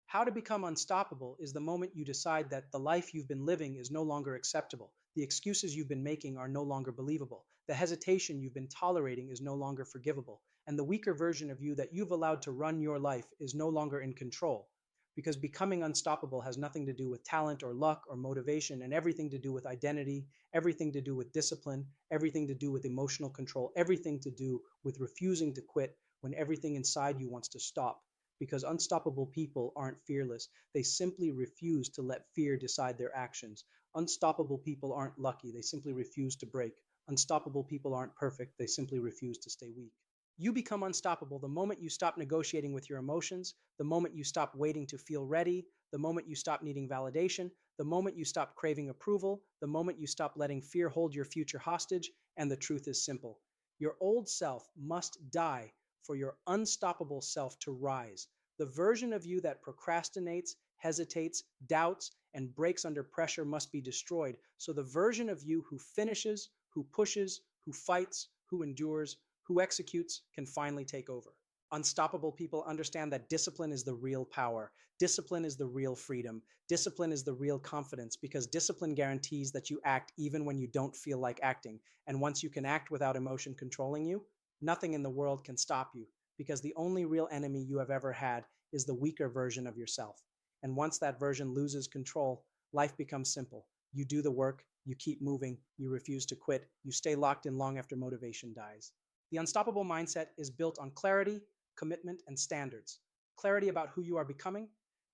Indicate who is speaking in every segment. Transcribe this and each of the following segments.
Speaker 1: How to become unstoppable is the moment you decide that the life you've been living is no longer acceptable. The excuses you've been making are no longer believable. The hesitation you've been tolerating is no longer forgivable. And the weaker version of you that you've allowed to run your life is no longer in control. Because becoming unstoppable has nothing to do with talent or luck or motivation, and everything to do with identity, everything to do with discipline, everything to do with emotional control, everything to do with refusing to quit when everything inside you wants to stop. Because unstoppable people aren't fearless. They simply refuse to let fear decide their actions. Unstoppable people aren't lucky. They simply refuse to break. Unstoppable people aren't perfect. They simply refuse to stay weak. You become unstoppable the moment you stop negotiating with your emotions, the moment you stop waiting to feel ready, the moment you stop needing validation, the moment you stop craving approval, the moment you stop letting fear hold your future hostage. And the truth is simple: your old self must die for your unstoppable self to rise. The version of you that procrastinates, hesitates, doubts, and breaks under pressure must be destroyed. So the version of you who finishes, who pushes, who fights, who endures, who executes can finally take over. Unstoppable people understand that discipline is the real power. Discipline is the real freedom. Discipline is the real confidence, because discipline guarantees that you act even when you don't feel like acting. And once you can act without emotion controlling you, nothing in the world can stop you, because the only real enemy you have ever had is the weaker version of yourself. And once that version loses control, life becomes simple. You do the work, you keep moving, you refuse to quit, you stay locked in long after motivation dies. The unstoppable mindset is built on clarity, commitment, and standards. Clarity about who you are becoming,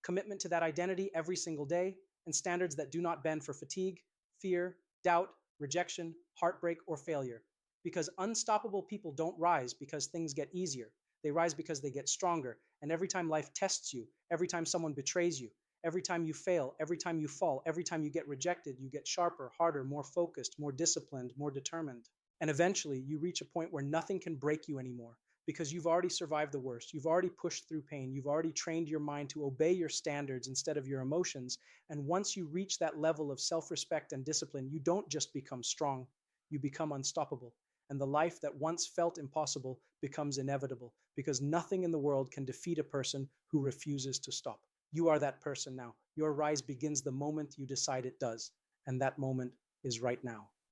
Speaker 1: commitment to that identity every single day, and standards that do not bend for fatigue, fear, doubt, rejection, heartbreak, or failure. Because unstoppable people don't rise because things get easier. They rise because they get stronger. And every time life tests you, every time someone betrays you, every time you fail, every time you fall, every time you get rejected, you get sharper, harder, more focused, more disciplined, more determined. And eventually you reach a point where nothing can break you anymore, because you've already survived the worst. You've already pushed through pain. You've already trained your mind to obey your standards instead of your emotions. And once you reach that level of self-respect and discipline, you don't just become strong, you become unstoppable. And the life that once felt impossible becomes inevitable, because nothing in the world can defeat a person who refuses to stop. You are that person now. Your rise begins the moment you decide it does. And that moment is right now.